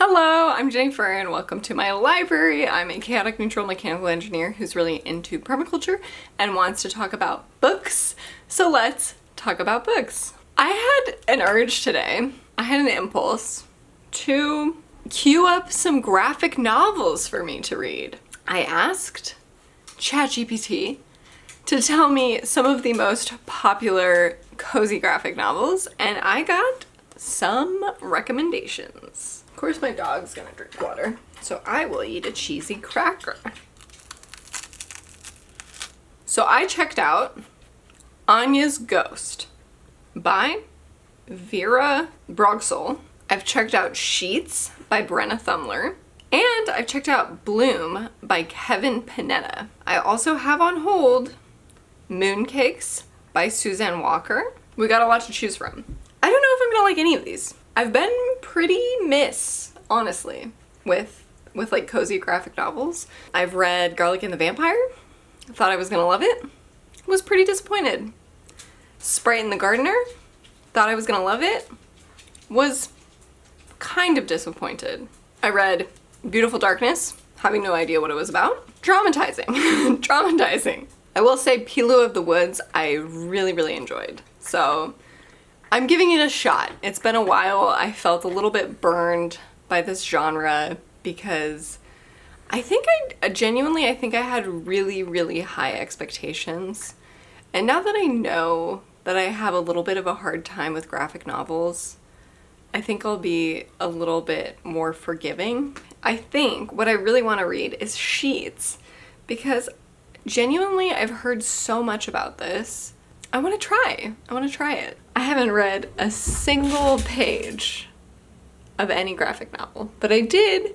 Hello, I'm Jennifer and welcome to my library. I'm a chaotic neutral mechanical engineer who's really into permaculture and wants to talk about books. So let's talk about books. I had an urge today, I had an impulse to queue up some graphic novels for me to read. I asked ChatGPT to tell me some of the most popular cozy graphic novels and I got some recommendations. Of course my dog's gonna drink water, so I will eat a cheesy cracker. So I checked out Anya's Ghost by Vera Brogsol. I've checked out Sheets by Brenna Thumler, and I've checked out Bloom by Kevin Panetta. I also have on hold Mooncakes by Suzanne Walker. We got a lot to choose from. I don't know if I'm gonna like any of these. I've been pretty honestly, with like cozy graphic novels. I've read Garlic and the Vampire. Thought I was gonna love it. Was pretty disappointed. Sprite and the Gardener. Thought I was gonna love it. Was kind of disappointed. I read Beautiful Darkness, having no idea what it was about. Traumatizing. Traumatizing. I will say Pilu of the Woods I really enjoyed. So I'm giving it a shot. It's been a while. I felt a little bit burned by this genre because I think I had really high expectations. And now that I know that I have a little bit of a hard time with graphic novels, I think I'll be a little bit more forgiving. I think what I really want to read is Sheets because genuinely I've heard so much about this. I want to try it. I haven't read a single page of any graphic novel, but I did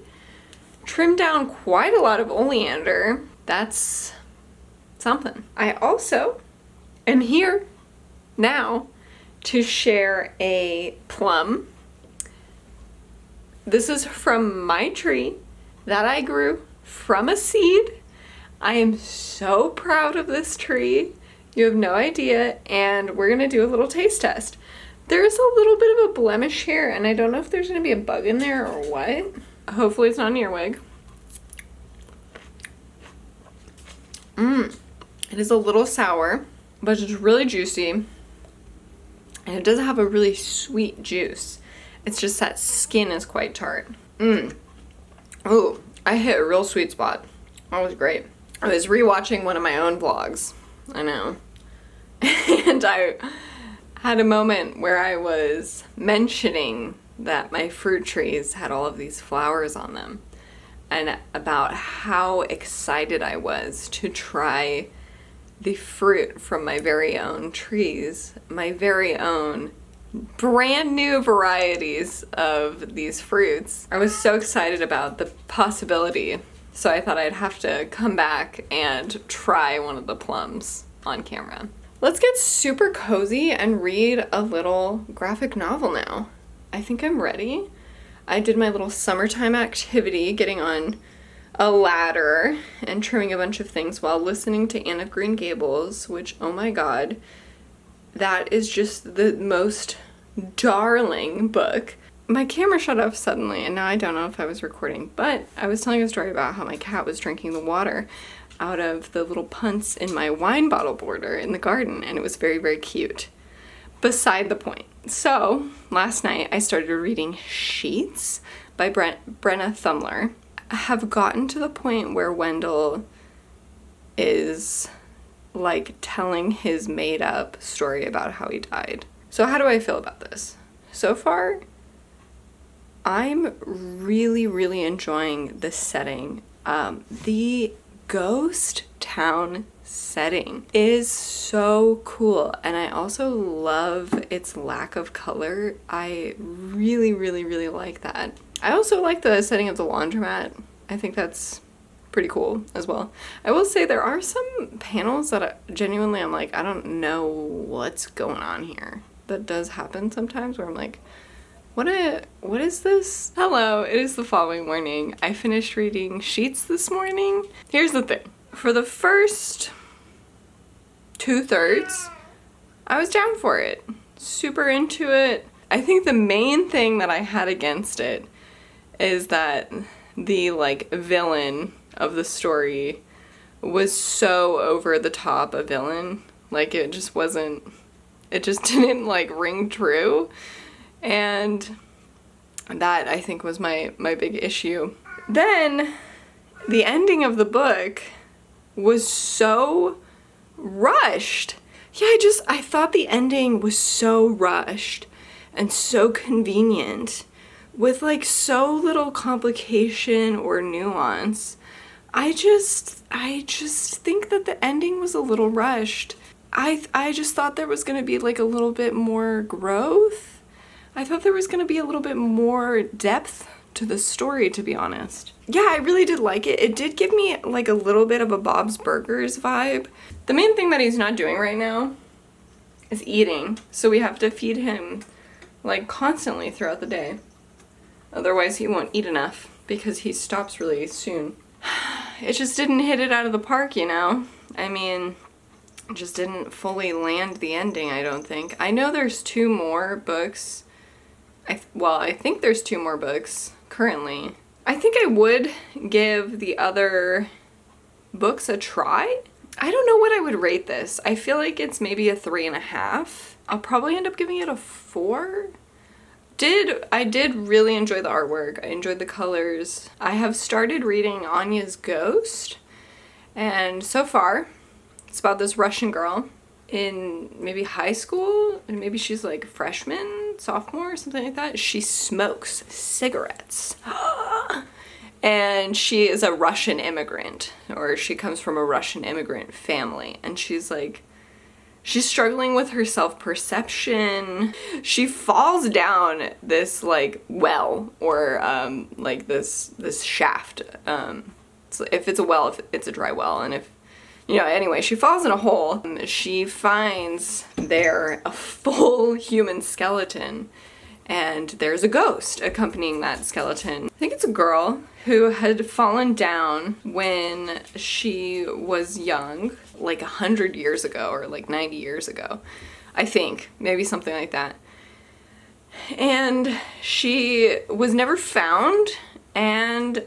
trim down quite a lot of Oleander. That's something. I also am here now to share a plum. This is from my tree that I grew from a seed. I am so proud of this tree. You have no idea, and we're gonna do a little taste test. There's a little bit of a blemish here, and I don't know if there's gonna be a bug in there or what. Hopefully it's not an earwig. It is a little sour, but it's really juicy, and it does have a really sweet juice. It's just that skin is quite tart. Ooh, I hit a real sweet spot. That was great. I was rewatching one of my own vlogs. I know. And I had a moment where I was mentioning that my fruit trees had all of these flowers on them and about how excited I was to try the fruit from my very own trees, my very own brand new varieties of these fruits. I was so excited about the possibility, so I thought I'd have to come back and try one of the plums on camera. Let's get super cozy and read a little graphic novel now. I think I'm ready. I did my little summertime activity, getting on a ladder and trimming a bunch of things while listening to Anne of Green Gables, which, oh my god, that is just the most darling book. My camera shut off suddenly, and now I don't know if I was recording, but I was telling a story about how my cat was drinking the water out of the little punts in my wine bottle border in the garden, and it was very cute. Beside the point. So, last night I started reading Sheets by Brenna Thumler. I have gotten to the point where Wendell is like telling his made-up story about how he died. So how do I feel about this? So far, I'm really enjoying the setting. The ghost town setting is so cool, and I also love its lack of color. I really like that. I also like the setting of the laundromat. I think that's pretty cool as well. I will say there are some panels that genuinely I'm like, I don't know what's going on here. That does happen sometimes where I'm like, what is this? Hello, it is the following morning. I finished reading Sheets this morning. Here's the thing. For the first 2/3, I was down for it. Super into it. I think the main thing that I had against it is that the like villain of the story was so over the top a villain. Like it just didn't like ring true. And that I think was my big issue. Then the ending of the book was so rushed. Yeah, I thought the ending was so rushed and so convenient with like so little complication or nuance. I just think that the ending was a little rushed. I just thought there was going to be like a little bit more growth. I thought there was going to be a little bit more depth to the story, to be honest. Yeah, I really did like it. It did give me like a little bit of a Bob's Burgers vibe. The main thing that he's not doing right now is eating, so we have to feed him like constantly throughout the day. Otherwise he won't eat enough because he stops really soon. It just didn't hit it out of the park, you know? I mean, it just didn't fully land the ending, I don't think. I know there's 2 more books. I think there's 2 more books currently. I think I would give the other books a try. I don't know what I would rate this. I feel like it's maybe a 3.5. I'll probably end up giving it a 4. I did really enjoy the artwork. I enjoyed the colors. I have started reading Anya's Ghost, and so far it's about this Russian girl in maybe high school, and maybe she's like freshman, sophomore, or something like that. She smokes cigarettes. And she is a Russian immigrant, or she comes from a Russian immigrant family, and she's struggling with her self-perception. She falls down this like well, or like this shaft. So if it's a well, if it's a dry well, and if, you know, anyway, she falls in a hole. She finds there a full human skeleton, and there's a ghost accompanying that skeleton. I think it's a girl who had fallen down when she was young, like 100 years ago or like 90 years ago. I think, maybe something like that. And she was never found, and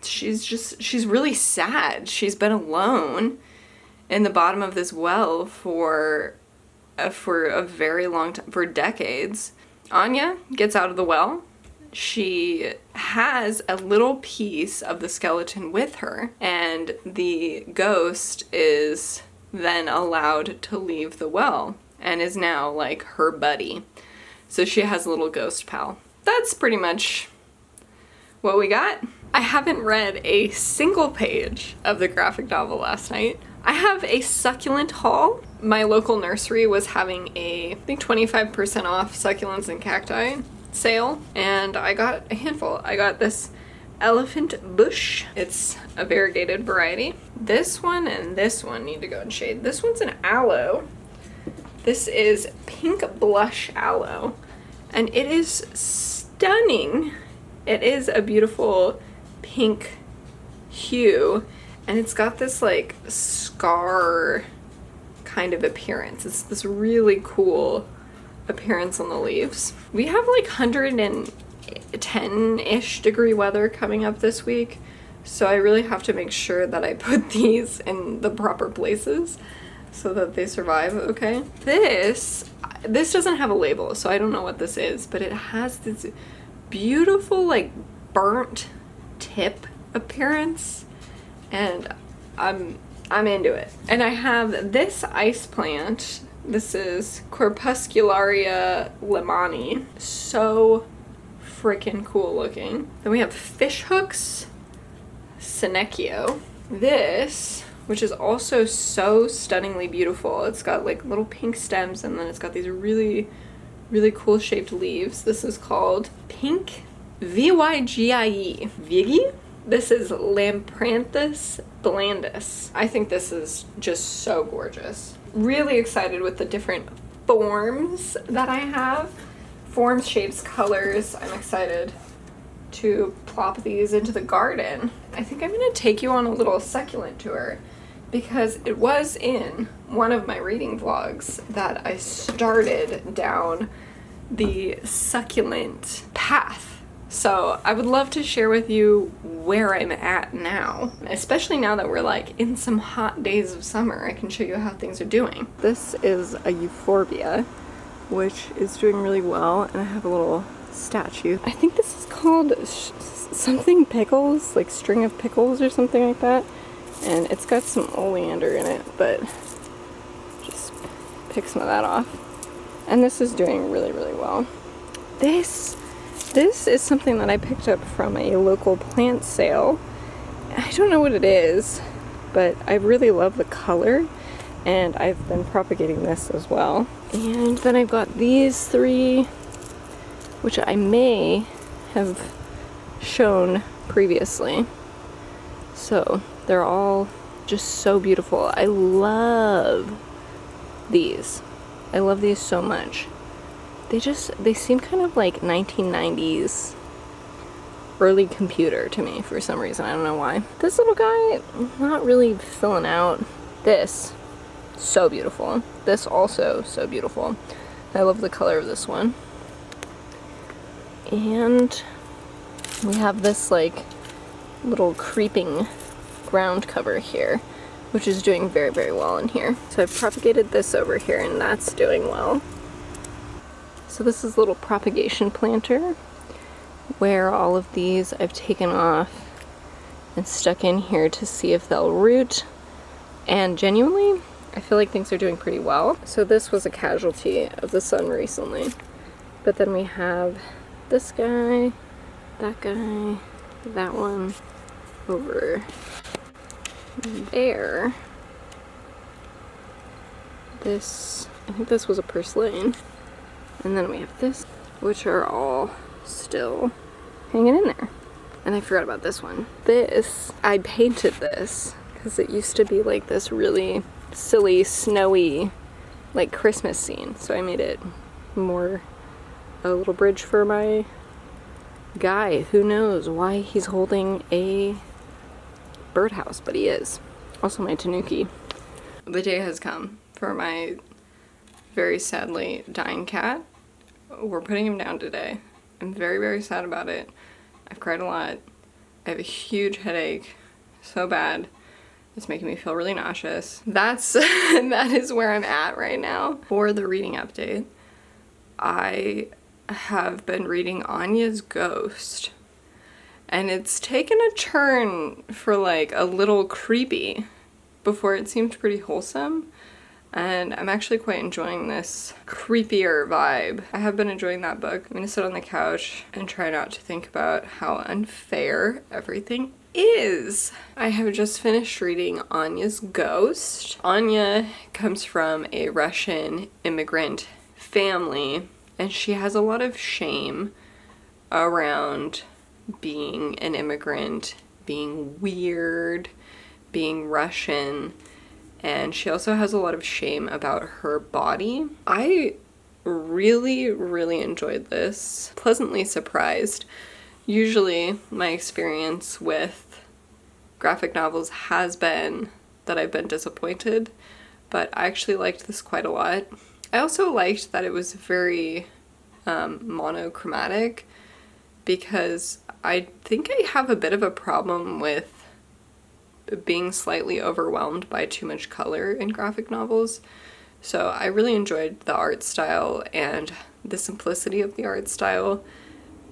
she's really sad. She's been alone in the bottom of this well for a very long time, for decades. Anya gets out of the well. She has a little piece of the skeleton with her, and the ghost is then allowed to leave the well and is now like her buddy. So she has a little ghost pal. That's pretty much what we got. I haven't read a single page of the graphic novel last night. I have a succulent haul. My local nursery was having I think 25% off succulents and cacti sale, and I got a handful. I got this elephant bush. It's a variegated variety. This one and this one need to go in shade. This one's an aloe. This is pink blush aloe, and it is stunning. It is a beautiful pink hue, and it's got this like scar kind of appearance. It's this really cool appearance on the leaves. We have like 110-ish degree weather coming up this week, so I really have to make sure that I put these in the proper places so that they survive okay. This doesn't have a label, so I don't know what this is, but it has this beautiful like burnt tip appearance, and I'm into it. And I have this ice plant. This is Corpuscularia lemani. So freaking cool looking. Then we have fish hooks, Senecchio. This, which is also so stunningly beautiful. It's got like little pink stems, and then it's got these really, really cool shaped leaves. This is called Pink Vygie. Vigi? This is Lampranthus blandus. I think this is just so gorgeous. Really excited with the different forms that I have. Forms, shapes, colors. I'm excited to plop these into the garden. I think I'm gonna take you on a little succulent tour, because it was in one of my reading vlogs that I started down the succulent path So I would love to share with you where I'm at now, especially now that we're like in some hot days of summer. I can show you how things are doing. This is a euphorbia, which is doing really well, and I have a little statue. I think this is called something pickles, like string of pickles or something like that, and it's got some oleander in it, but just pick some of that off. And this is doing really, really well. This is something that I picked up from a local plant sale. I don't know what it is, but I really love the color, and I've been propagating this as well. And then I've got these three, which I may have shown previously. So they're all just so beautiful. I love these. I love these so much. They seem kind of like 1990s early computer to me for some reason. I don't know why. This little guy, not really filling out. This, so beautiful. This also so beautiful. I love the color of this one. And we have this like little creeping ground cover here, which is doing very, very well in here. So I've propagated this over here, and that's doing well. So this is a little propagation planter where all of these I've taken off and stuck in here to see if they'll root. And genuinely, I feel like things are doing pretty well. So this was a casualty of the sun recently. But then we have this guy, that one over there. This, I think this was a purslane. And then we have this, which are all still hanging in there. And I forgot about this one. This, I painted this because it used to be like this really silly, snowy, like Christmas scene. So I made it more a little bridge for my guy. Who knows why he's holding a birdhouse, but he is. Also my tanuki. The day has come for my very sadly dying cat. We're putting him down today. I'm very, very sad about it. I've cried a lot. I have a huge headache. So bad. It's making me feel really nauseous. That is where I'm at right now. For the reading update, I have been reading Anya's Ghost, and it's taken a turn for like a little creepy. Before it seemed pretty wholesome, and I'm actually quite enjoying this creepier vibe. I have been enjoying that book. I'm gonna sit on the couch and try not to think about how unfair everything is. I have just finished reading Anya's Ghost. Anya comes from a Russian immigrant family, and she has a lot of shame around being an immigrant, being weird, being Russian, and she also has a lot of shame about her body. I really, really enjoyed this. Pleasantly surprised. Usually my experience with graphic novels has been that I've been disappointed, but I actually liked this quite a lot. I also liked that it was very monochromatic, because I think I have a bit of a problem with being slightly overwhelmed by too much color in graphic novels. So I really enjoyed the art style and the simplicity of the art style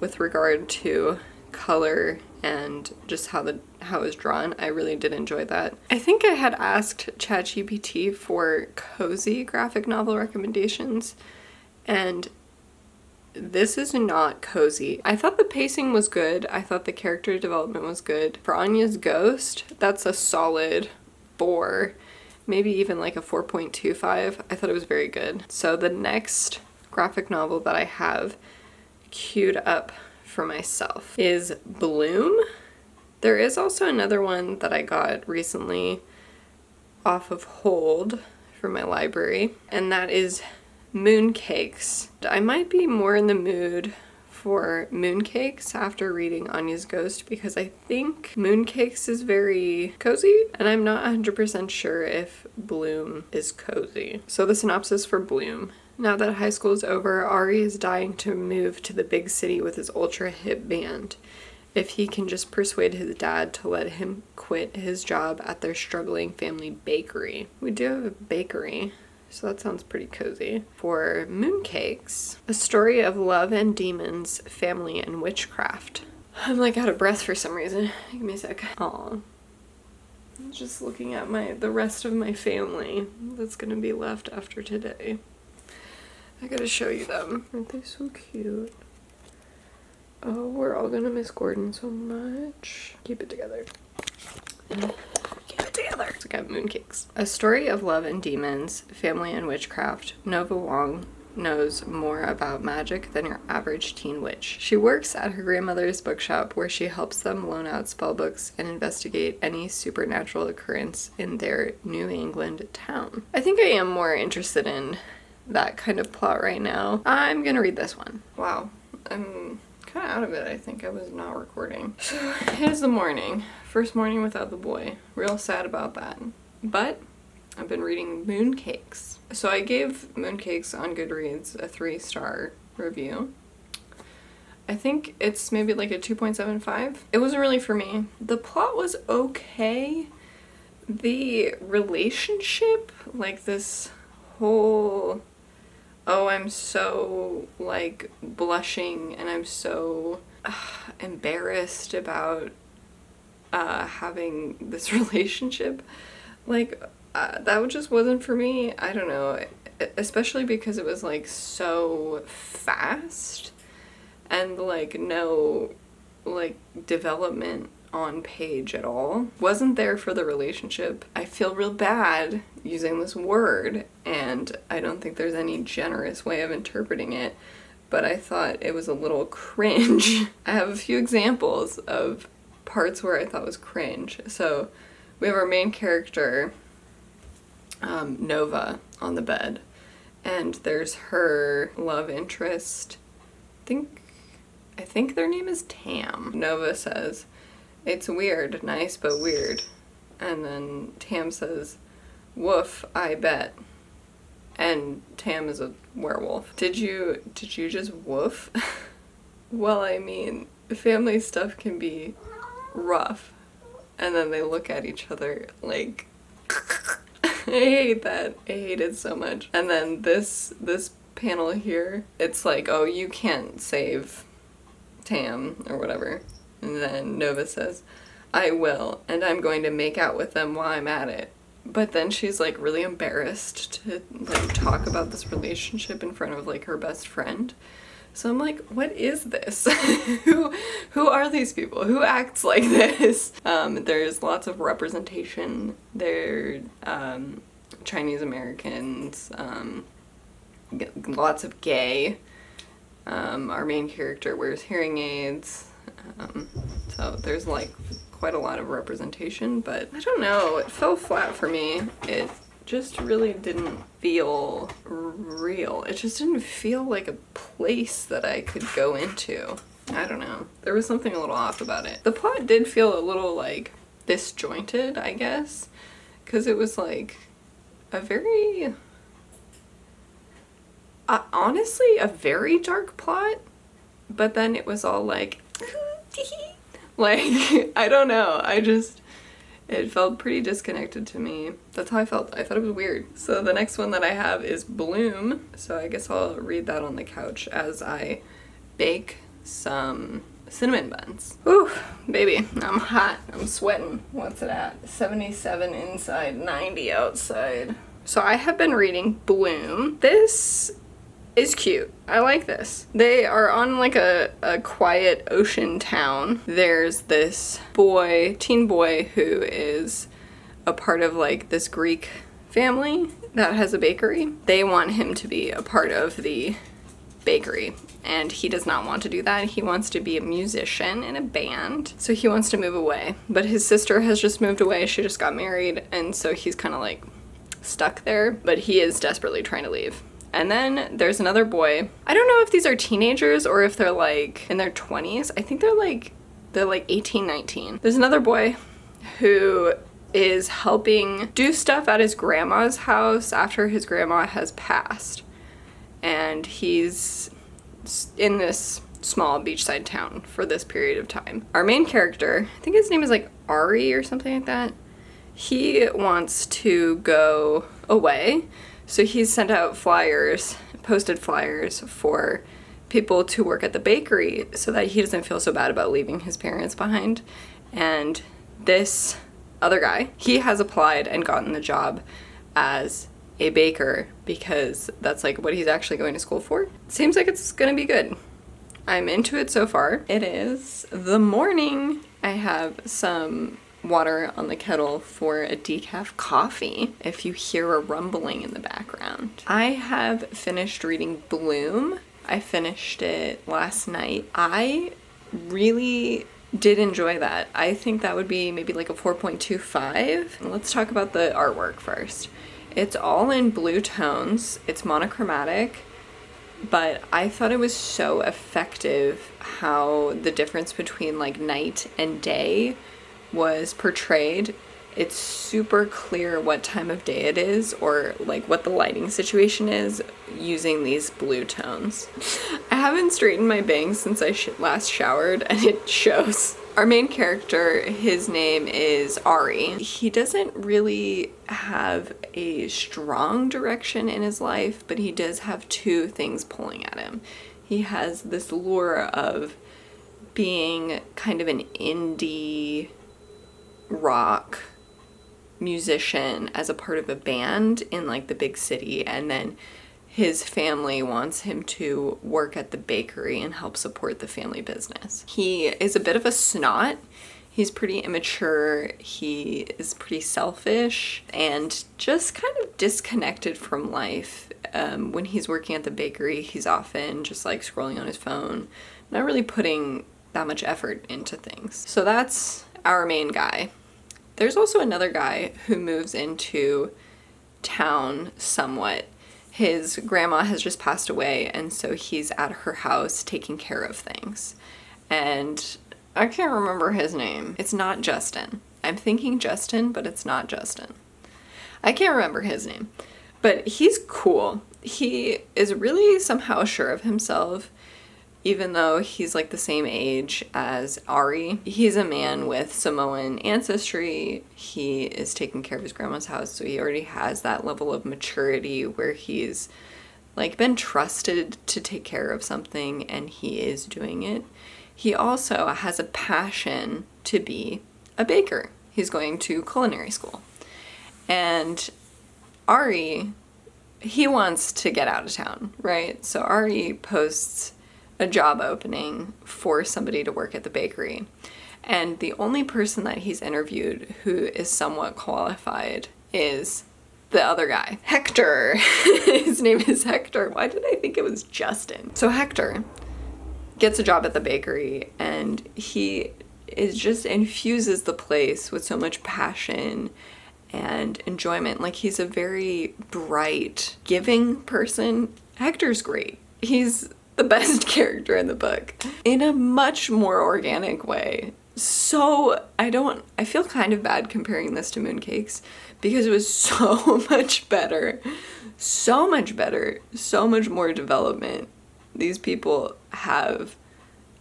with regard to color and just how it was drawn. I really did enjoy that. I think I had asked ChatGPT for cozy graphic novel recommendations, and this is not cozy. I thought the pacing was good. I thought the character development was good. For Anya's Ghost, that's a solid 4, maybe even like a 4.25. I thought it was very good. So the next graphic novel that I have queued up for myself is Bloom. There is also another one that I got recently off of hold from my library, and that is Mooncakes. I might be more in the mood for Mooncakes after reading Anya's Ghost, because I think Mooncakes is very cozy, and I'm not 100% sure if Bloom is cozy. So the synopsis for Bloom. Now that high school is over, Ari is dying to move to the big city with his ultra hip band. If he can just persuade his dad to let him quit his job at their struggling family bakery. We do have a bakery, so that sounds pretty cozy. For mooncakes, a story of love and demons, family, and witchcraft. I'm like out of breath for some reason. Give me a sec. Aw. I'm just looking at the rest of my family that's gonna be left after today. I gotta show you them. Aren't they so cute? Oh, we're all gonna miss Gordon so much. Keep it together. Keep it together. So I got mooncakes. A story of love and demons, family and witchcraft. Nova Wong knows more about magic than your average teen witch. She works at her grandmother's bookshop where she helps them loan out spell books and investigate any supernatural occurrence in their New England town. I think I am more interested in that kind of plot right now. I'm gonna read this one. Wow, I'm kind of out of it. I think I was not recording. So it is the morning. First morning without the boy. Real sad about that. But I've been reading Mooncakes. So I gave Mooncakes on Goodreads a 3-star review. I think it's maybe like a 2.75. It wasn't really for me. The plot was okay. The relationship, like this whole, oh, I'm so like blushing and I'm so embarrassed about having this relationship, like that just wasn't for me. I don't know, especially because it was like so fast and like no like development on page at all. Wasn't there for the relationship. I feel real bad using this word, and I don't think there's any generous way of interpreting it, but I thought it was a little cringe. I have a few examples of parts where I thought was cringe. So we have our main character, Nova, on the bed, and there's her love interest. I think their name is Tam. Nova says, "It's weird, nice but weird." And then Tam says, "Woof, I bet." And Tam is a werewolf. Did you just woof? Well, I mean, family stuff can be rough. And then they look at each other like, I hate that. I hate it so much. And then this panel here, it's like, oh, you can't save Tam or whatever. And then Nova says, "I will, and I'm going to make out with them while I'm at it." But then she's like really embarrassed to like talk about this relationship in front of like her best friend. So I'm like, what is this? Who are these people? Who acts like this? There's lots of representation. They're Chinese Americans, lots of gay. Our main character wears hearing aids. So there's like quite a lot of representation, but I don't know, it fell flat for me. It just really didn't feel real. It just didn't feel like a place that I could go into. I don't know. There was something a little off about it. The plot did feel a little like disjointed, I guess, because it was like a very, honestly, a very dark plot, but then it was all like, like, I don't know, it felt pretty disconnected to me. That's how I felt. I thought it was weird. So the next one that I have is Bloom. So I guess I'll read that on the couch as I bake some cinnamon buns. Ooh, baby, I'm hot. I'm sweating. What's it at? 77 inside, 90 outside. So I have been reading Bloom. This is cute. I like this. They are on like a quiet ocean town. There's this boy, teen boy, who is a part of like this Greek family that has a bakery. They want him to be a part of the bakery, and he does not want to do that. He wants to be a musician in a band, so he wants to move away. But his sister has just moved away. She just got married, and so he's kind of like stuck there, but he is desperately trying to leave. And then there's another boy. I don't know if these are teenagers or if they're like in their 20s. I think they're like 18, 19. There's another boy who is helping do stuff at his grandma's house after his grandma has passed. and he's in this small beachside town for this period of time. Our main character, I think his name is like Ari or something like that, he wants to go away, so he's sent out flyers, posted flyers for people to work at the bakery so that he doesn't feel so bad about leaving his parents behind. And this other guy, he has applied and gotten the job as a baker because that's like what he's actually going to school for. Seems like it's gonna be good. I'm into it so far. It is the morning. I have some water on the kettle for a decaf coffee, if you hear a rumbling in the background. I have finished reading Bloom. I finished it last night. I really did enjoy that. I think that would be maybe like a 4.25. Let's talk about the artwork first. It's all in blue tones. It's monochromatic, but I thought it was so effective how the difference between like night and day was portrayed. It's super clear what time of day it is or like what the lighting situation is using these blue tones. I haven't straightened my bangs since I last showered, and it shows. Our main character, his name is Ari. He doesn't really have a strong direction in his life, but he does have two things pulling at him. He has this lure of being kind of an indie rock musician as a part of a band in like the big city, and then his family wants him to work at the bakery and help support the family business. He is a bit of a snot. He's pretty immature, he is pretty selfish, and just kind of disconnected from life. When he's working at the bakery, he's often just like scrolling on his phone, not really putting that much effort into things. So that's our main guy. There's also another guy who moves into town somewhat. His grandma has just passed away, and so he's at her house taking care of things. And I can't remember his name. It's not Justin. I'm thinking Justin, but it's not Justin. I can't remember his name. But he's cool. He is really somehow sure of himself, even though he's like the same age as Ari. He's a man with Samoan ancestry. He is taking care of his grandma's house, so he already has that level of maturity where he's like been trusted to take care of something, and he is doing it. He also has a passion to be a baker. He's going to culinary school. And Ari, he wants to get out of town, right? So Ari posts a job opening for somebody to work at the bakery. And the only person that he's interviewed who is somewhat qualified is the other guy, Hector. His name is Hector. Why did I think it was Justin? So Hector gets a job at the bakery, and he just infuses the place with so much passion and enjoyment. Like, he's a very bright, giving person. Hector's great. He's the best character in the book in a much more organic way. So I feel kind of bad comparing this to Mooncakes because it was so much better, so much more development. These people have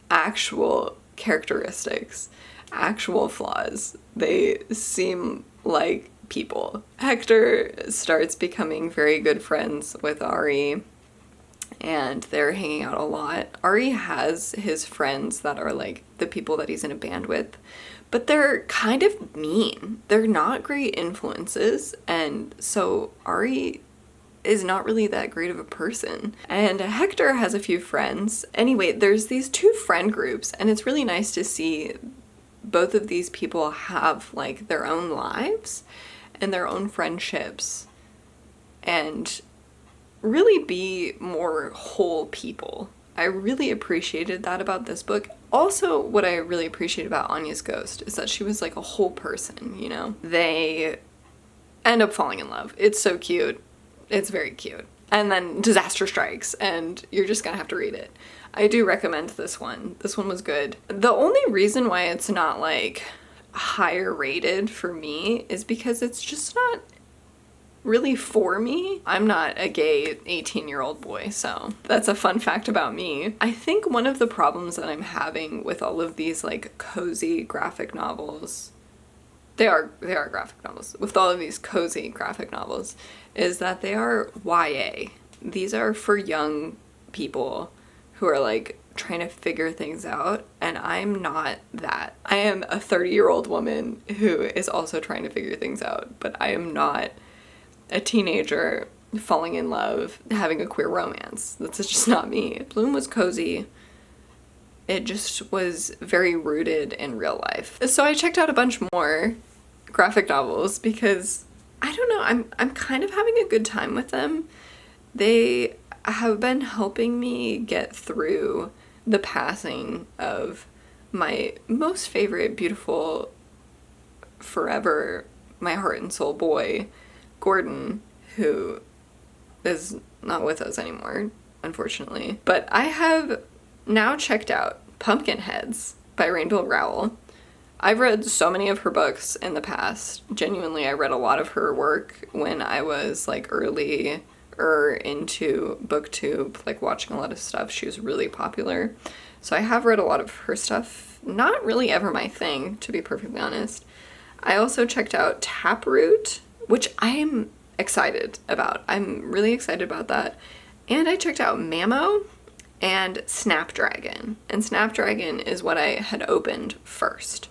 actual characteristics, actual flaws. They seem like people. Hector starts becoming very good friends with Ari, and they're hanging out a lot. Ari has his friends that are like the people that he's in a band with, but they're kind of mean. They're not great influences, and so Ari is not really that great of a person. And Hector has a few friends. Anyway, there's these two friend groups, and it's really nice to see both of these people have like their own lives and their own friendships and really be more whole people. I really appreciated that about this book. Also, what I really appreciate about Anya's Ghost is that she was like a whole person, you know? They end up falling in love. It's so cute. It's very cute. And then disaster strikes, and you're just gonna have to read it. I do recommend this one. This one was good. The only reason why it's not like higher rated for me is because it's just not really for me. I'm not a gay 18-year-old boy, so that's a fun fact about me. I think one of the problems that I'm having with all of these like cozy graphic novels, they are graphic novels, with all of these cozy graphic novels, is that they are YA. These are for young people who are like trying to figure things out, and I'm not that. I am a 30-year-old woman who is also trying to figure things out, but I am not a teenager falling in love, having a queer romance. That's just not me. Bloom was cozy. It just was very rooted in real life. So I checked out a bunch more graphic novels because, I don't know, I'm kind of having a good time with them. They have been helping me get through the passing of my most favorite, beautiful, forever, my heart and soul boy, Gordon, who is not with us anymore, unfortunately. But I have now checked out Pumpkinheads by Rainbow Rowell. I've read so many of her books in the past. Genuinely, I read a lot of her work when I was like early into booktube, like watching a lot of stuff. She was really popular. So I have read a lot of her stuff. Not really ever my thing, to be perfectly honest. I also checked out Taproot, which I'm excited about. I'm really excited about that. And I checked out Mamo and Snapdragon. And Snapdragon is what I had opened first.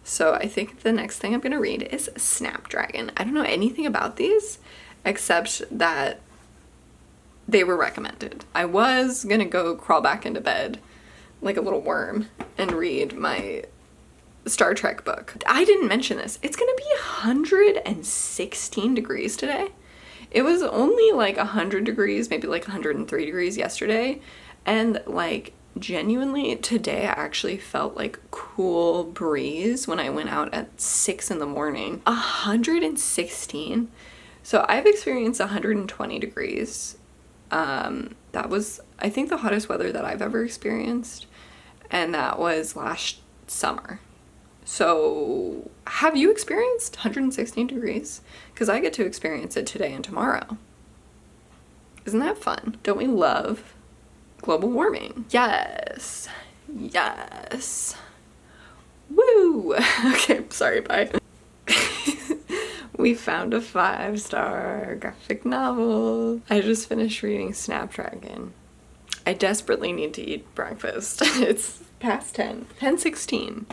So I think the next thing I'm going to read is Snapdragon. I don't know anything about these except that they were recommended. I was going to go crawl back into bed like a little worm and read my Star Trek book. I didn't mention this. It's gonna be 116 degrees today. It was only like 100 degrees, maybe like 103 degrees yesterday. And like genuinely today I actually felt like cool breeze when I went out at 6 in the morning. 116. So I've experienced 120 degrees. That was, I think, the hottest weather that I've ever experienced. And that was last summer. So, have you experienced 116 degrees? Because I get to experience it today and tomorrow. Isn't that fun? Don't we love global warming? Yes. Yes. Woo! Okay, sorry, bye. We found a 5-star graphic novel. I just finished reading Snapdragon. I desperately need to eat breakfast. It's past 10:16.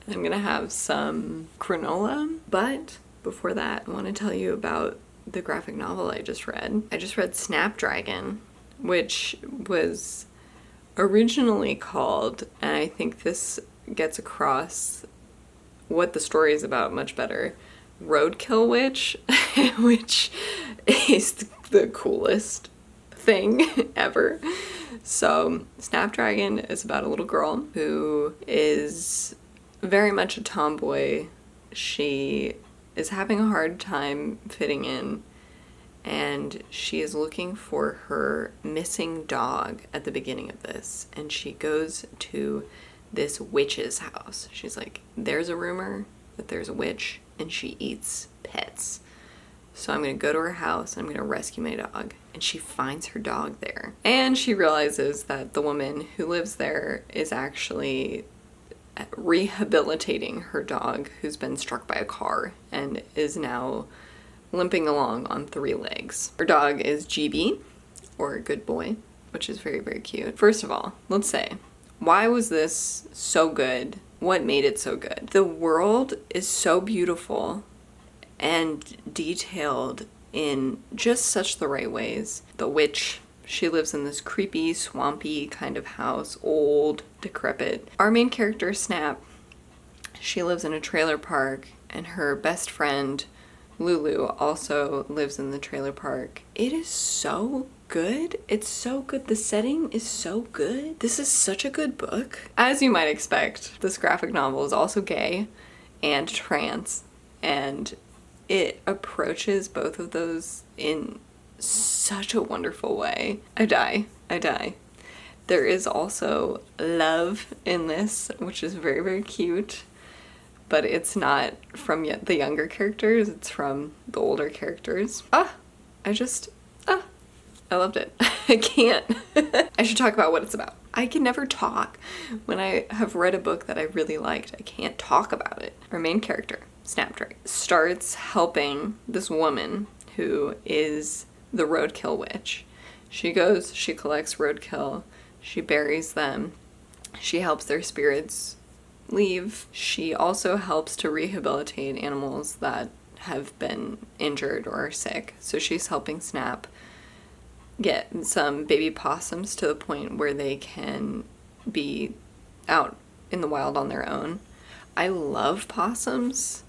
I'm gonna have some granola, but before that, I want to tell you about the graphic novel I just read. I just read Snapdragon, which was originally called, and I think this gets across what the story is about much better, Roadkill Witch, which is the coolest thing ever. So Snapdragon is about a little girl who is very much a tomboy. She is having a hard time fitting in, and she is looking for her missing dog at the beginning of this, and she goes to this witch's house. She's like, there's a rumor that there's a witch and she eats pets. So I'm gonna go to her house and I'm gonna rescue my dog. And she finds her dog there. And she realizes that the woman who lives there is actually rehabilitating her dog who's been struck by a car and is now limping along on 3 legs. Her dog is GB, or Good Boy, which is very, very cute. First of all, let's say, why was this so good? What made it so good? The world is so beautiful and detailed in just such the right ways. The witch, she lives in this creepy, swampy kind of house, old, decrepit. Our main character, Snap, she lives in a trailer park, and her best friend, Lulu, also lives in the trailer park. It is so good. It's so good. The setting is so good. This is such a good book. As you might expect, this graphic novel is also gay and trans, and it approaches both of those in such a wonderful way. I die. There is also love in this, which is very, very cute. but it's not from the younger characters, it's from the older characters. I loved it. I can't. I should talk about what it's about. I can never talk when I have read a book that I really liked. I can't talk about it. Our main character, Snapdrake, starts helping this woman who is the roadkill witch. She goes, she collects roadkill, she buries them, she helps their spirits leave. She also helps to rehabilitate animals that have been injured or are sick. So she's helping Snap get some baby possums to the point where they can be out in the wild on their own. I love possums.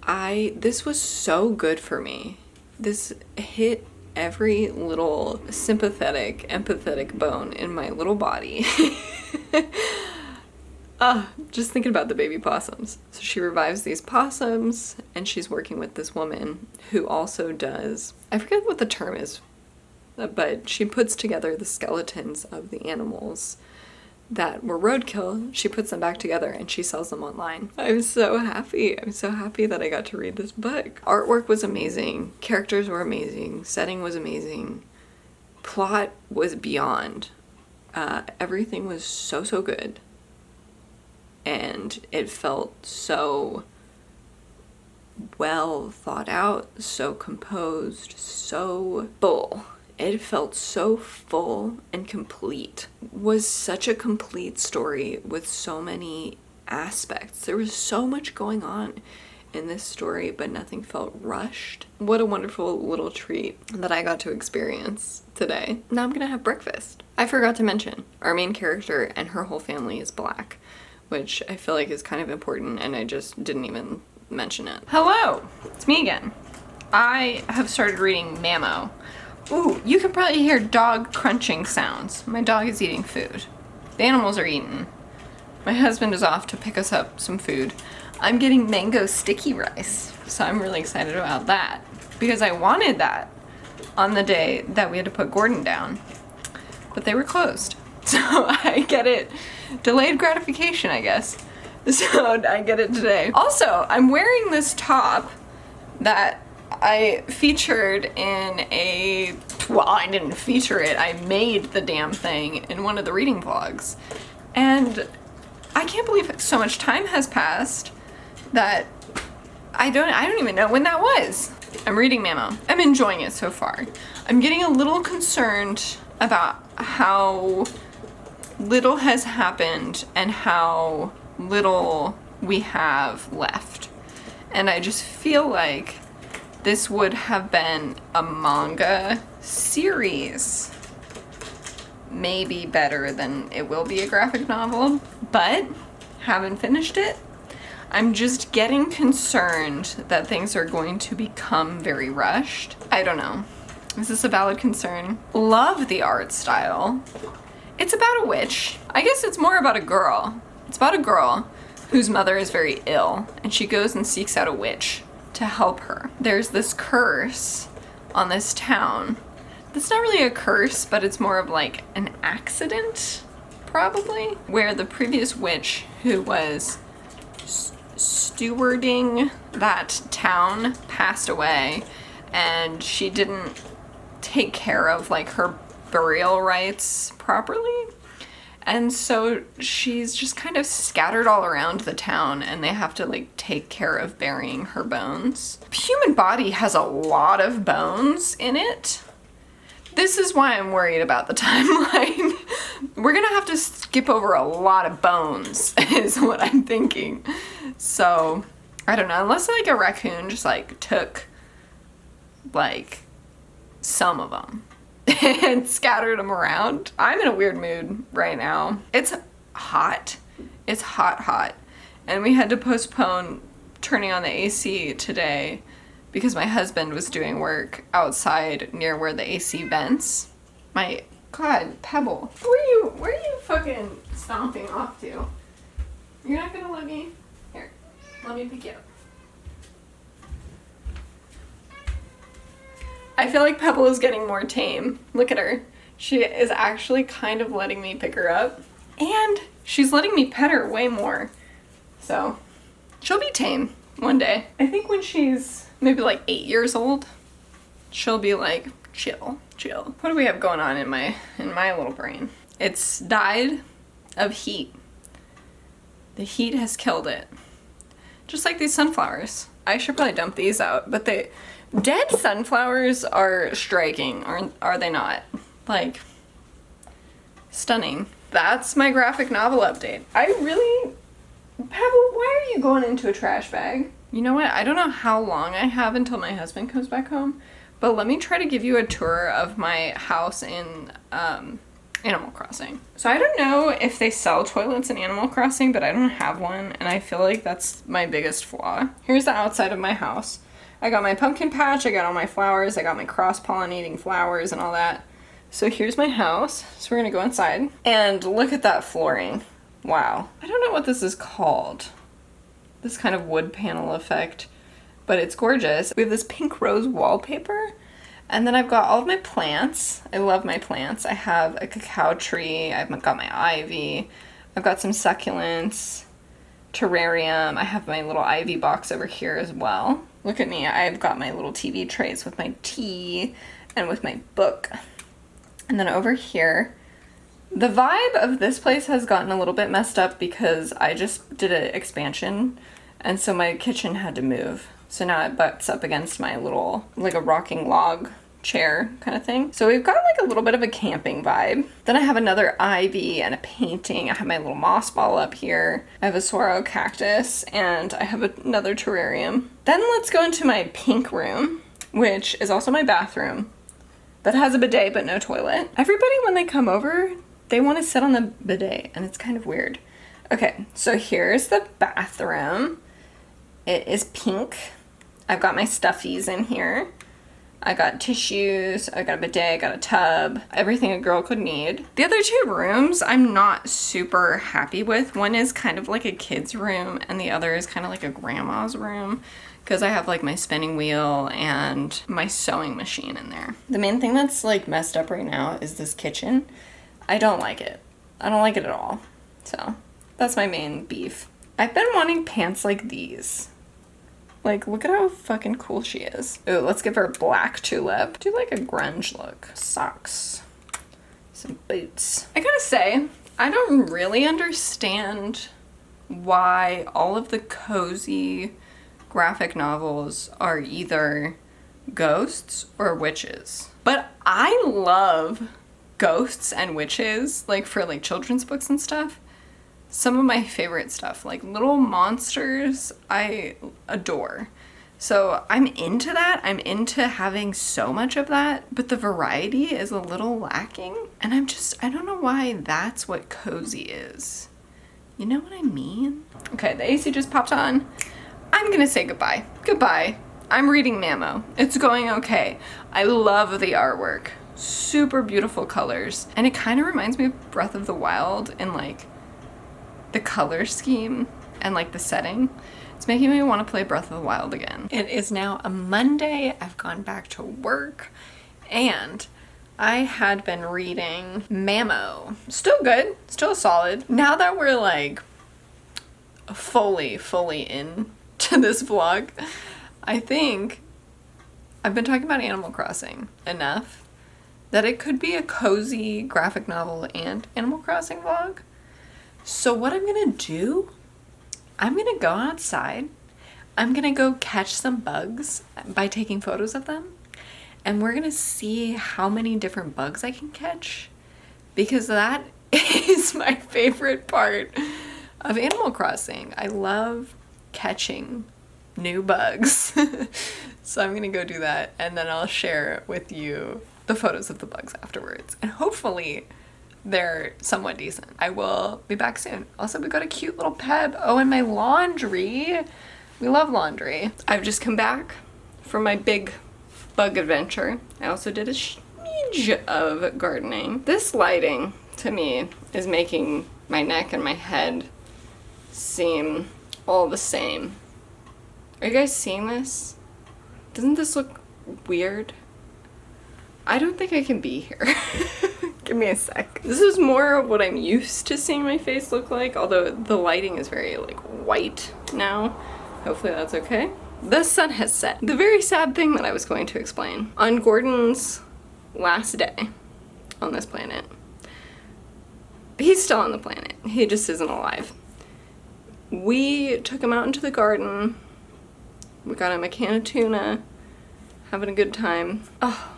This was so good for me. This hit every little sympathetic, empathetic bone in my little body. Just thinking about the baby possums. So she revives these possums, and she's working with this woman who also does, I forget what the term is, but she puts together the skeletons of the animals that were roadkill. She puts them back together and she sells them online. I'm so happy. I'm so happy that I got to read this book. Artwork was amazing. Characters were amazing. Setting was amazing. Plot was beyond. Everything was so good. And it felt so well thought out, so composed, so full. It felt so full and complete. It was such a complete story with so many aspects. There was so much going on in this story, but nothing felt rushed. What a wonderful little treat that I got to experience today. Now I'm gonna have breakfast. I forgot to mention, our main character and her whole family is Black, which I feel like is kind of important, and I just didn't even mention it. Hello, it's me again. I have started reading Mamo. Ooh, you can probably hear dog crunching sounds. My dog is eating food. The animals are eaten. My husband is off to pick us up some food. I'm getting mango sticky rice, so I'm really excited about that because I wanted that on the day that we had to put Gordon down, but they were closed. So I get it. Delayed gratification, I guess. So I get it today. Also, I'm wearing this top that I featured in well, I didn't feature it, I made the damn thing in one of the reading vlogs. And I can't believe so much time has passed that I don't even know when that was. I'm reading Mamo. I'm enjoying it so far. I'm getting a little concerned about how little has happened and how little we have left. And I just feel like this would have been a manga series. Maybe better than it will be a graphic novel, but haven't finished it. I'm just getting concerned that things are going to become very rushed. I don't know. Is this a valid concern? Love the art style. It's about a witch. I guess it's more about a girl. It's about a girl whose mother is very ill, and she goes and seeks out a witch to help her. There's this curse on this town. It's not really a curse, but it's more of like an accident, probably, where the previous witch who was stewarding that town passed away, and she didn't take care of like her burial rites properly. And so she's just kind of scattered all around the town, and they have to like take care of burying her bones. The human body has a lot of bones in it. This is why I'm worried about the timeline. We're gonna have to skip over a lot of bones, is what I'm thinking. So, I don't know, unless like a raccoon just like took like some of them and scattered them around. I'm in a weird mood right now. It's hot. It's hot. And we had to postpone turning on the AC today because my husband was doing work outside near where the AC vents. My God, Pebble, where are you fucking stomping off to? You're not gonna let me? Here, let me pick you up. I feel like Pebble is getting more tame. Look at her. She is actually kind of letting me pick her up. And she's letting me pet her way more. So, She'll be tame one day. I think when she's maybe like 8 years old, she'll be like, chill. What do we have going on in my little brain? It's died of heat. The heat has killed it. Just like these sunflowers. I should probably dump these out, but dead sunflowers are striking, are they not? Like, stunning. That's my graphic novel update. Pebble, why are you going into a trash bag? You know what? I don't know how long I have until my husband comes back home, but let me try to give you a tour of my house in Animal Crossing. So I don't know if they sell toilets in Animal Crossing, but I don't have one, and I feel like that's my biggest flaw. Here's the outside of my house. I got my pumpkin patch, I got all my flowers, I got my cross-pollinating flowers and all that. So here's my house. So we're gonna go inside and look at that flooring. Wow. I don't know what this is called. This kind of wood panel effect, but it's gorgeous. We have this pink rose wallpaper, and then I've got all of my plants. I love my plants. I have a cacao tree, I've got my ivy, I've got some succulents, terrarium, I have my little ivy box over here as well. Look at me, I've got my little TV trays with my tea and with my book. And then over here, the vibe of this place has gotten a little bit messed up because I just did an expansion, and so my kitchen had to move. So now it butts up against my little, like a rocking log chair kind of thing. So we've got like a little bit of a camping vibe. Then I have another ivy and a painting. I have my little moss ball up here. I have a sorrel cactus, and I have another terrarium. Then let's go into my pink room, which is also my bathroom, that has a bidet but no toilet. Everybody, when they come over, they want to sit on the bidet, and it's kind of weird. Okay, so here's the bathroom. It is pink. I've got my stuffies in here. I got tissues, I got a bidet, I got a tub, everything a girl could need. The other two rooms I'm not super happy with. One is kind of like a kid's room, and the other is kind of like a grandma's room, because I have like my spinning wheel and my sewing machine in there. The main thing that's like messed up right now is this kitchen. I don't like it. I don't like it at all. So that's my main beef. I've been wanting pants like these. Like, look at how fucking cool she is. Ooh, let's give her a black tulip. Do like a grunge look. Socks. Some boots. I gotta say, I don't really understand why all of the cozy graphic novels are either ghosts or witches. But I love ghosts and witches, like for like children's books and stuff. Some of my favorite stuff, like little monsters, I adore. So I'm into that. I'm into having so much of that, but the variety is a little lacking. And I don't know why that's what cozy is. You know what I mean? Okay, the AC just popped on. I'm gonna say goodbye. Goodbye. I'm reading Mamo. It's going okay. I love the artwork. Super beautiful colors. And it kind of reminds me of Breath of the Wild in like the color scheme and like the setting. It's making me want to play Breath of the Wild again. It is now a Monday. I've gone back to work and I had been reading Mamo. Still good, still solid. Now that we're like fully in to this vlog, I think I've been talking about Animal Crossing enough that it could be a cozy graphic novel and Animal Crossing vlog. So what I'm gonna do, I'm gonna go outside, I'm gonna go catch some bugs by taking photos of them, and we're gonna see how many different bugs I can catch, because that is my favorite part of Animal Crossing. I love catching new bugs. So I'm gonna go do that, and then I'll share with you the photos of the bugs afterwards, and hopefully they're somewhat decent. I will be back soon. Also, we got a cute little Peb. Oh, and my laundry. We love laundry. I've just come back from my big bug adventure. I also did a smidge of gardening. This lighting, to me, is making my neck and my head seem all the same. Are you guys seeing this? Doesn't this look weird? I don't think I can be here. Give me a sec. This is more of what I'm used to seeing my face look like, although the lighting is very like white now. Hopefully that's okay. The sun has set. The very sad thing that I was going to explain. On Gordon's last day on this planet, he's still on the planet. He just isn't alive. We took him out into the garden. We got him a can of tuna, having a good time. Oh,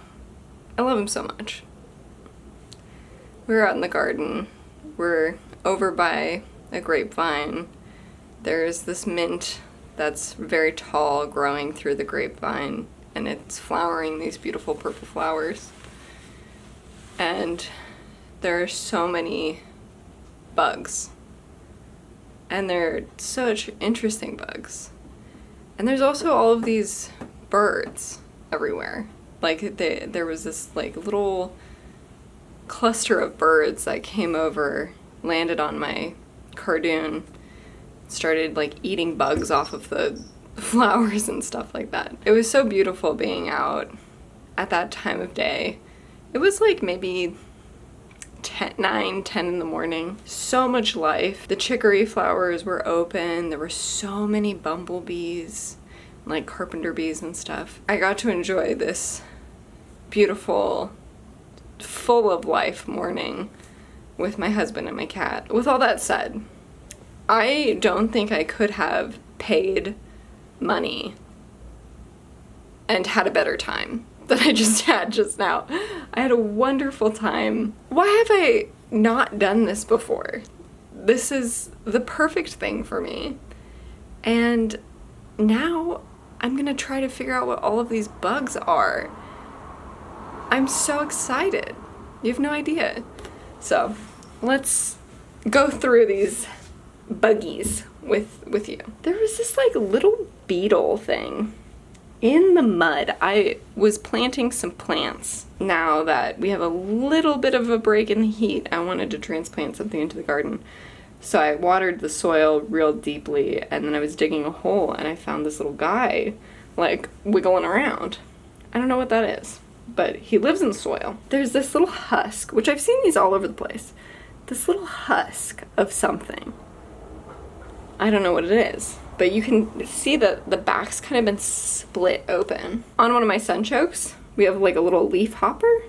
I love him so much. We're out in the garden. We're over by a grapevine. There's this mint that's very tall growing through the grapevine, and it's flowering these beautiful purple flowers. And there are so many bugs. And they're such interesting bugs. And there's also all of these birds everywhere. Like there was this like little cluster of birds that came over, landed on my cardoon, started like eating bugs off of the flowers and stuff like that. It was so beautiful being out at that time of day. It was like maybe 9, 10 in the morning. So much life. The chicory flowers were open. There were so many bumblebees, like carpenter bees and stuff. I got to enjoy this beautiful, full of life morning with my husband and my cat. With all that said, I don't think I could have paid money and had a better time than I just had just now. I had a wonderful time. Why have I not done this before? This is the perfect thing for me. And now I'm gonna try to figure out what all of these bugs are. I'm so excited. You have no idea. So let's go through these buggies with you. There was this like little beetle thing in the mud. I was planting some plants. Now that we have a little bit of a break in the heat, I wanted to transplant something into the garden. So I watered the soil real deeply, and then I was digging a hole, and I found this little guy like wiggling around. I don't know what that is, but he lives in soil. There's this little husk, which I've seen these all over the place. This little husk of something. I don't know what it is, but you can see that the back's kind of been split open. On one of my sunchokes, we have like a little leaf hopper.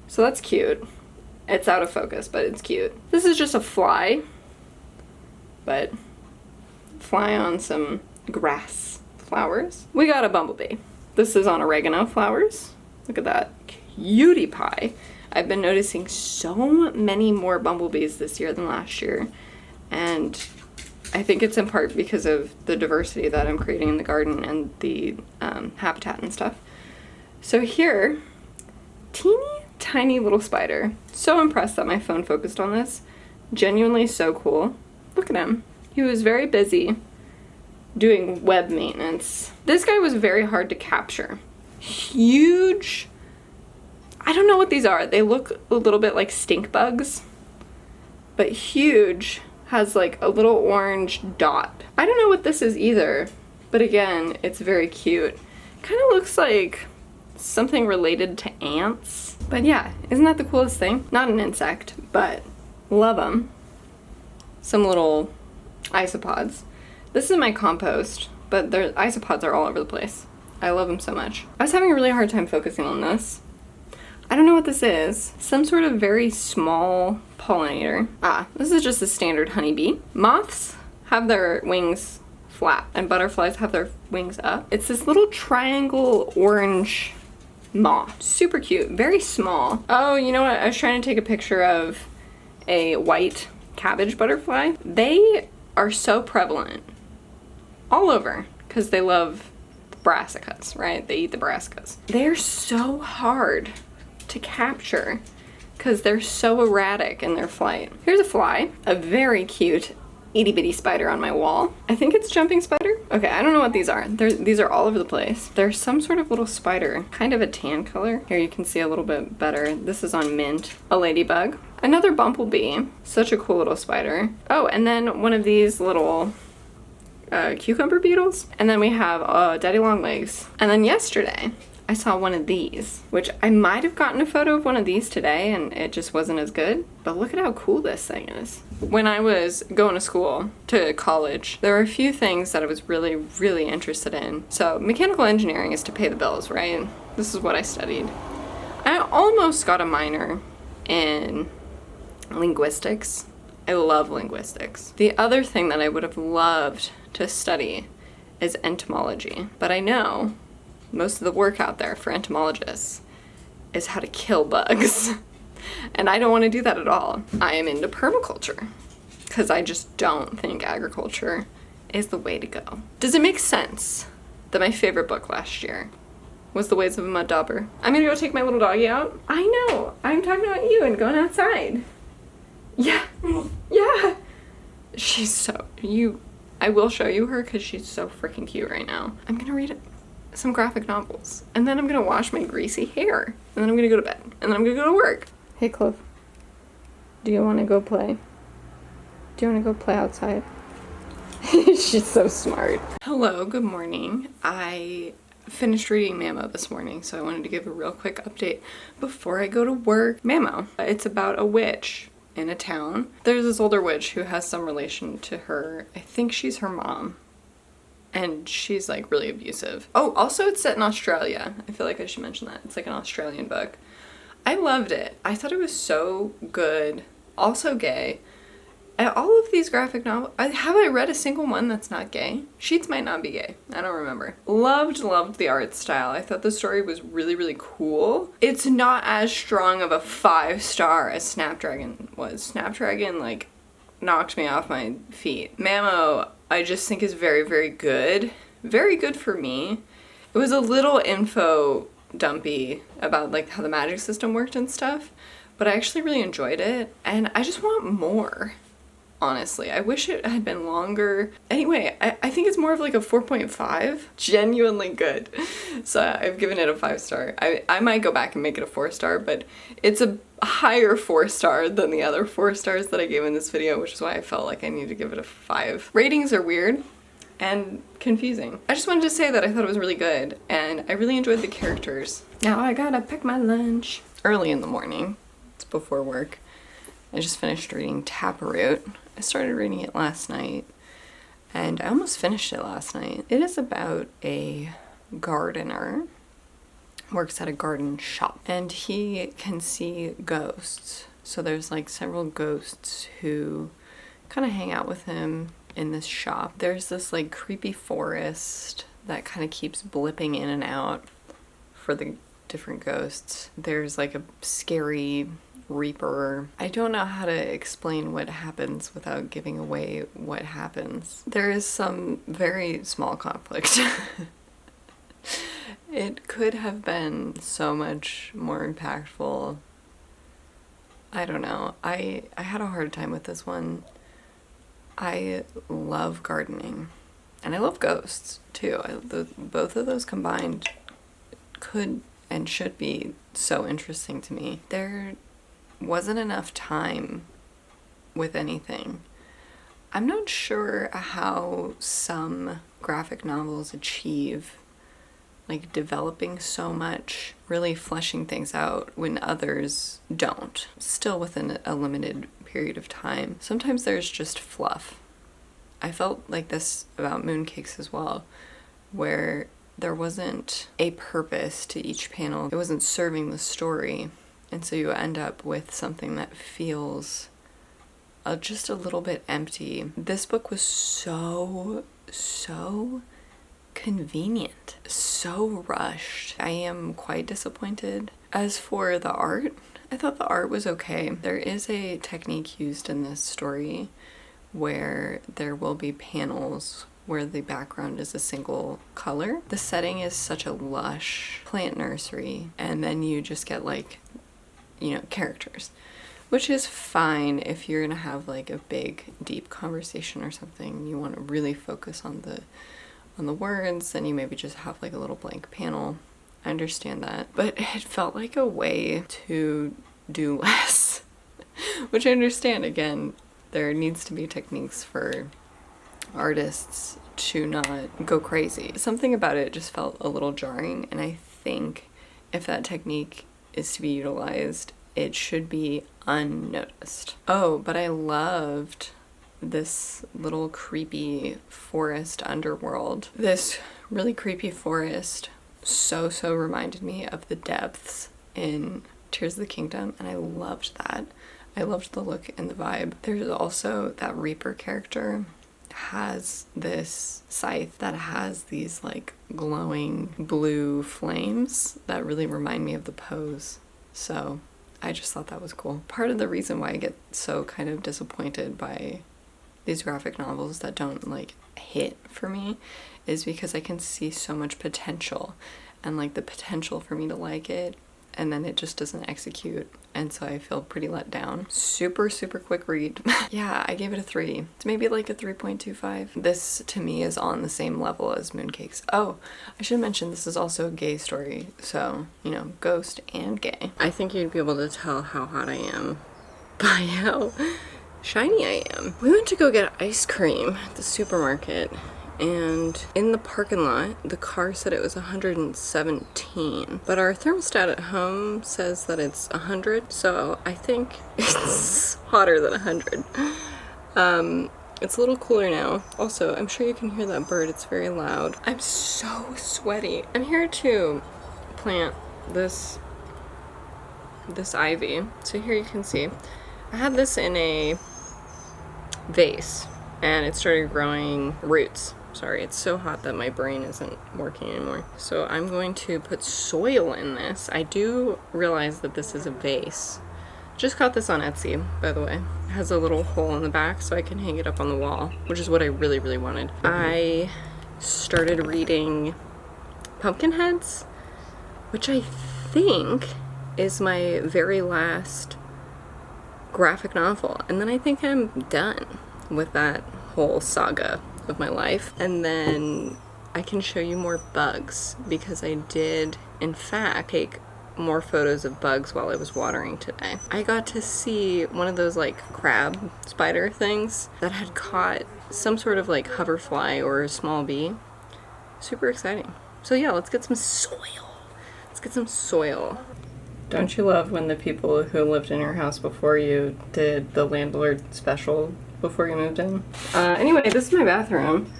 So that's cute. It's out of focus, but it's cute. This is just a fly, but fly on some grass flowers. We got a bumblebee. This is on oregano flowers. Look at that cutie pie. I've been noticing so many more bumblebees this year than last year, and I think it's in part because of the diversity that I'm creating in the garden and the habitat and stuff. So here, teeny tiny little spider. So impressed that my phone focused on this. Genuinely so cool. Look at him. He was very busy doing web maintenance. This guy was very hard to capture. Huge. I don't know what these are. They look a little bit like stink bugs, but huge. Has like a little orange dot. I don't know what this is either, but again, it's very cute. Kind of looks like something related to ants. But yeah, isn't that the coolest thing? Not an insect, but love them. Some little isopods. This is my compost, but their isopods are all over the place. I love them so much. I was having a really hard time focusing on this. I don't know what this is. Some sort of very small pollinator. This is just a standard honeybee. Moths have their wings flat and butterflies have their wings up. It's this little triangle orange moth. Super cute, very small. Oh, you know what? I was trying to take a picture of a white cabbage butterfly. They are so prevalent all over because they love brassicas, right? They eat the brassicas. They're so hard to capture because they're so erratic in their flight. Here's a fly, a very cute itty bitty spider on my wall. I think it's jumping spider. Okay, I don't know what these are. These are all over the place. There's some sort of little spider, kind of a tan color. Here you can see a little bit better. This is on mint. A ladybug. Another bumblebee. Such a cool little spider. Oh, and then one of these little cucumber beetles. And then we have daddy long legs. And then yesterday, I saw one of these, which I might have gotten a photo of one of these today and it just wasn't as good, but look at how cool this thing is. When I was going to school, to college, there were a few things that I was really, really interested in. So mechanical engineering is to pay the bills, right? This is what I studied. I almost got a minor in linguistics. I love linguistics. The other thing that I would have loved to study is entomology, but I know most of the work out there for entomologists is how to kill bugs. And I don't want to do that at all. I am into permaculture because I just don't think agriculture is the way to go. Does it make sense that my favorite book last year was The Ways of a Mud Dauber? I'm gonna go take my little doggy out. I know, I'm talking about you and going outside. Yeah, yeah. She's so, I will show you her because she's so freaking cute right now. I'm gonna read some graphic novels and then I'm gonna wash my greasy hair and then I'm gonna go to bed and then I'm gonna go to work. Hey Clove, do you want to go play? Do you want to go play outside? She's so smart. Hello, good morning. I finished reading Mamo this morning, so I wanted to give a real quick update before I go to work. Mamo, it's about a witch in a town. There's this older witch who has some relation to her. I think she's her mom. And she's like really abusive. Oh, also it's set in Australia. I feel like I should mention that. It's like an Australian book. I loved it. I thought it was so good. Also gay. And all of these graphic novels, have I read a single one that's not gay? Sheets might not be gay. I don't remember. Loved the art style. I thought the story was really, really cool. It's not as strong of a 5-star as Snapdragon was. Snapdragon like knocked me off my feet. Mamo, I just think is very, very good. Very good for me. It was a little info dumpy about like how the magic system worked and stuff, but I actually really enjoyed it and I just want more. Honestly, I wish it had been longer. Anyway, I think it's more of like a 4.5. Genuinely good. So I've given it a 5-star. I might go back and make it a 4-star, but it's a higher 4-star than the other 4 stars that I gave in this video, which is why I felt like I need to give it a 5. Ratings are weird and confusing. I just wanted to say that I thought it was really good and I really enjoyed the characters. Now I gotta pick my lunch. Early in the morning. It's before work. I just finished reading Taproot. I started reading it last night and I almost finished it last night. It is about a gardener, works at a garden shop, and he can see ghosts. So there's like several ghosts who kind of hang out with him in this shop. There's this like creepy forest that kind of keeps blipping in and out for the different ghosts. There's like a scary reaper. I don't know how to explain what happens without giving away what happens. There is some very small conflict. It could have been so much more impactful. I don't know. I had a hard time with this one. I love gardening and I love ghosts too. Both of those combined could and should be so interesting to me. There wasn't enough time with anything. I'm not sure how some graphic novels achieve like developing so much, really fleshing things out when others don't, still within a limited period of time. Sometimes there's just fluff. I felt like this about Mooncakes as well, where there wasn't a purpose to each panel. It wasn't serving the story. And so you end up with something that feels just a little bit empty. This book was so convenient, so rushed. I am quite disappointed. As for the art, I thought the art was okay. There is a technique used in this story where there will be panels where the background is a single color. The setting is such a lush plant nursery, and then you just get like, you know, characters, which is fine if you're gonna have like a big deep conversation or something. You want to really focus on the words, then you maybe just have like a little blank panel. I understand that, but it felt like a way to do less, which I understand. Again, there needs to be techniques for artists to not go crazy. Something about it just felt a little jarring, and I think if that technique is to be utilized, it should be unnoticed. Oh, but I loved this little creepy forest underworld. This really creepy forest so reminded me of the depths in Tears of the Kingdom, and I loved that. I loved the look and the vibe. There's also that Reaper character has this scythe that has these like glowing blue flames that really remind me of the pose. So I just thought that was cool. Part of the reason why I get so kind of disappointed by these graphic novels that don't like hit for me is because I can see so much potential and like the potential for me to like it, and then it just doesn't execute, and so I feel pretty let down. Super quick read. Yeah, I gave it a 3. It's maybe like a 3.25. This to me is on the same level as Mooncakes. Oh, I should mention this is also a gay story, so, you know, ghost and gay. I think you'd be able to tell how hot I am by how shiny I am. We went to go get ice cream at the supermarket, and in the parking lot, the car said it was 117, but our thermostat at home says that it's 100, so I think it's hotter than 100. It's a little cooler now. Also, I'm sure you can hear that bird, it's very loud. I'm so sweaty. I'm here to plant this ivy. So here you can see, I had this in a vase, and it started growing roots. Sorry, it's so hot that my brain isn't working anymore. So I'm going to put soil in this. I do realize that this is a vase. Just got this on Etsy, by the way. It has a little hole in the back so I can hang it up on the wall, which is what I really wanted. I started reading Pumpkinheads, which I think is my very last graphic novel. And then I think I'm done with that whole saga of my life, and then I can show you more bugs, because I did in fact take more photos of bugs while I was watering today. I got to see one of those like crab spider things that had caught some sort of like hoverfly or a small bee. Super exciting. So yeah, let's get some soil. Don't you love when the people who lived in your house before you did the landlord special before you moved in? Anyway, this is my bathroom.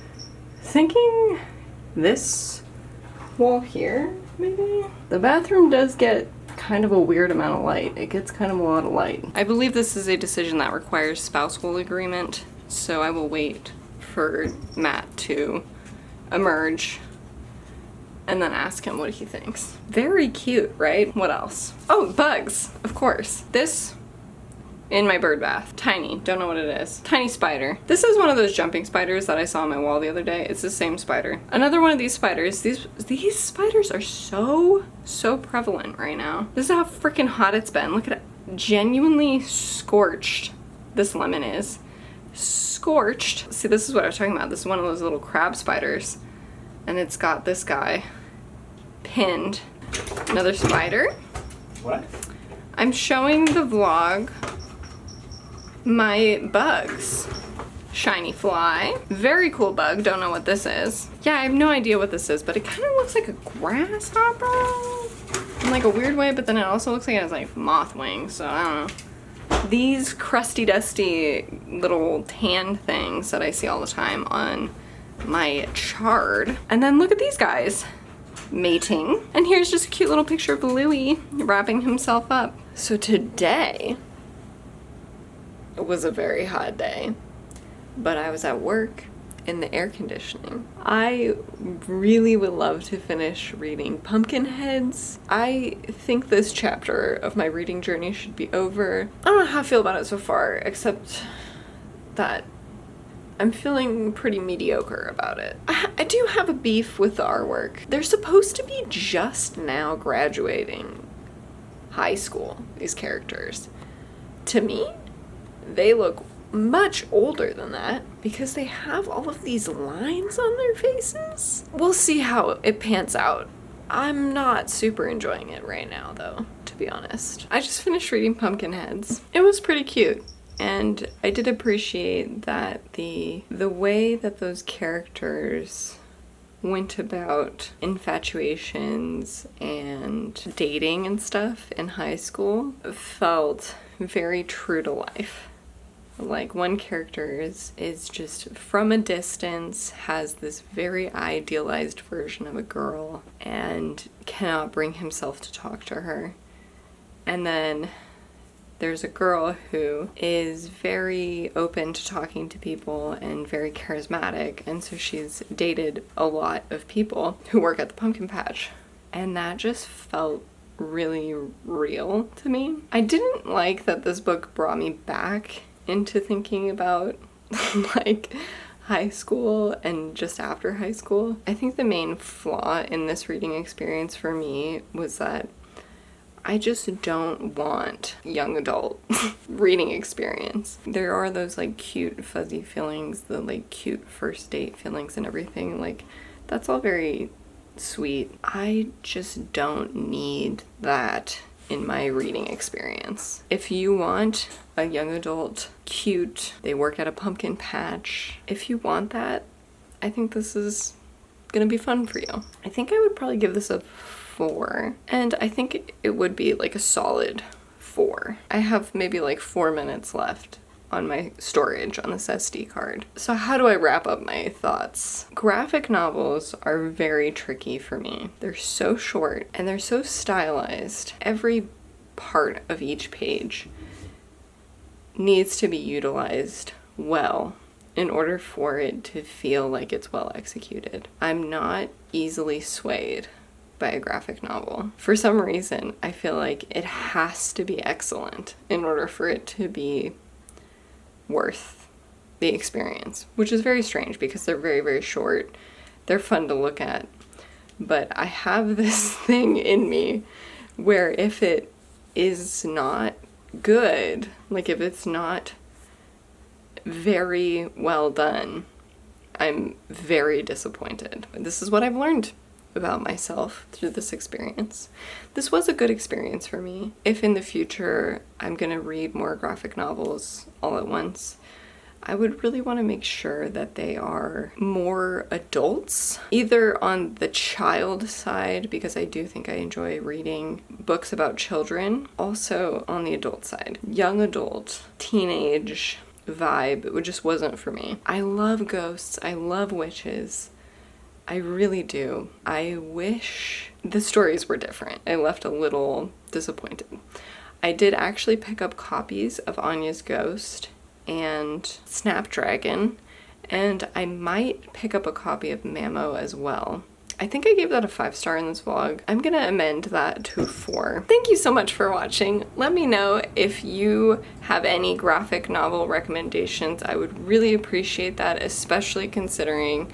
Thinking this wall here, maybe? The bathroom does get kind of a weird amount of light. It gets kind of a lot of light. I believe this is a decision that requires spousal agreement, so I will wait for Matt to emerge and then ask him what he thinks. Very cute, right? What else? Oh, bugs, of course. This in my bird bath. Tiny, don't know what it is. Tiny spider. This is one of those jumping spiders that I saw on my wall the other day. It's the same spider. Another one of these spiders. These spiders are so prevalent right now. This is how freaking hot it's been. Look at it. Genuinely scorched this lemon is. Scorched. See, this is what I was talking about. This is one of those little crab spiders. And it's got this guy pinned. Another spider. What? I'm showing the vlog my bugs. Shiny fly. Very cool bug. Don't know what this is. Yeah, I have no idea what this is, but it kind of looks like a grasshopper in like a weird way, but then it also looks like it has like moth wings, so I don't know. These crusty dusty little tan things that I see all the time on my chard. And then look at these guys mating. And here's just a cute little picture of Louie wrapping himself up. So today was a very hot day, but I was at work in the air conditioning. I really would love to finish reading Pumpkinheads. I think this chapter of my reading journey should be over. I don't know how I feel about it so far, except that I'm feeling pretty mediocre about it. I do have a beef with the artwork. They're supposed to be just now graduating high school, these characters. To me, they look much older than that because they have all of these lines on their faces. We'll see how it pans out. I'm not super enjoying it right now, though, to be honest. I just finished reading Pumpkinheads. It was pretty cute. And I did appreciate that the way that those characters went about infatuations and dating and stuff in high school felt very true to life. Like, one character is just from a distance has this very idealized version of a girl and cannot bring himself to talk to her. And then there's a girl who is very open to talking to people and very charismatic, and so she's dated a lot of people who work at the pumpkin patch. And that just felt really real to me. I didn't like that this book brought me back into thinking about like high school and just after high school. I think the main flaw in this reading experience for me was that I just don't want young adult reading experience. There are those like cute fuzzy feelings, the like cute first date feelings and everything. Like, that's all very sweet. I just don't need that in my reading experience. If you want a young adult, cute, they work at a pumpkin patch, if you want that, I think this is gonna be fun for you. I think I would probably give this a 4, and I think it would be like a solid 4. I have maybe like 4 minutes left on my storage on this SD card. So how do I wrap up my thoughts? Graphic novels are very tricky for me. They're so short and they're so stylized. Every part of each page needs to be utilized well in order for it to feel like it's well executed. I'm not easily swayed by a graphic novel. For some reason, I feel like it has to be excellent in order for it to be worth the experience, which is very strange because they're very, very short. They're fun to look at, but I have this thing in me where if it is not good, like if it's not very well done, I'm very disappointed. This is what I've learned about myself through this experience. This was a good experience for me. If in the future I'm gonna read more graphic novels all at once, I would really want to make sure that they are more adults, either on the child side, because I do think I enjoy reading books about children, also on the adult side. Young adult, teenage vibe, it just wasn't for me. I love ghosts, I love witches, I really do. I wish the stories were different. I left a little disappointed. I did actually pick up copies of Anya's Ghost and Snapdragon, and I might pick up a copy of Mamo as well. I think I gave that a 5-star in this vlog. I'm gonna amend that to 4. Thank you so much for watching. Let me know if you have any graphic novel recommendations. I would really appreciate that, especially considering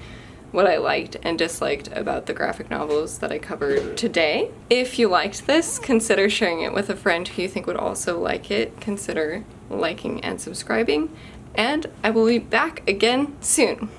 what I liked and disliked about the graphic novels that I covered today. If you liked this, consider sharing it with a friend who you think would also like it. Consider liking and subscribing, and I will be back again soon.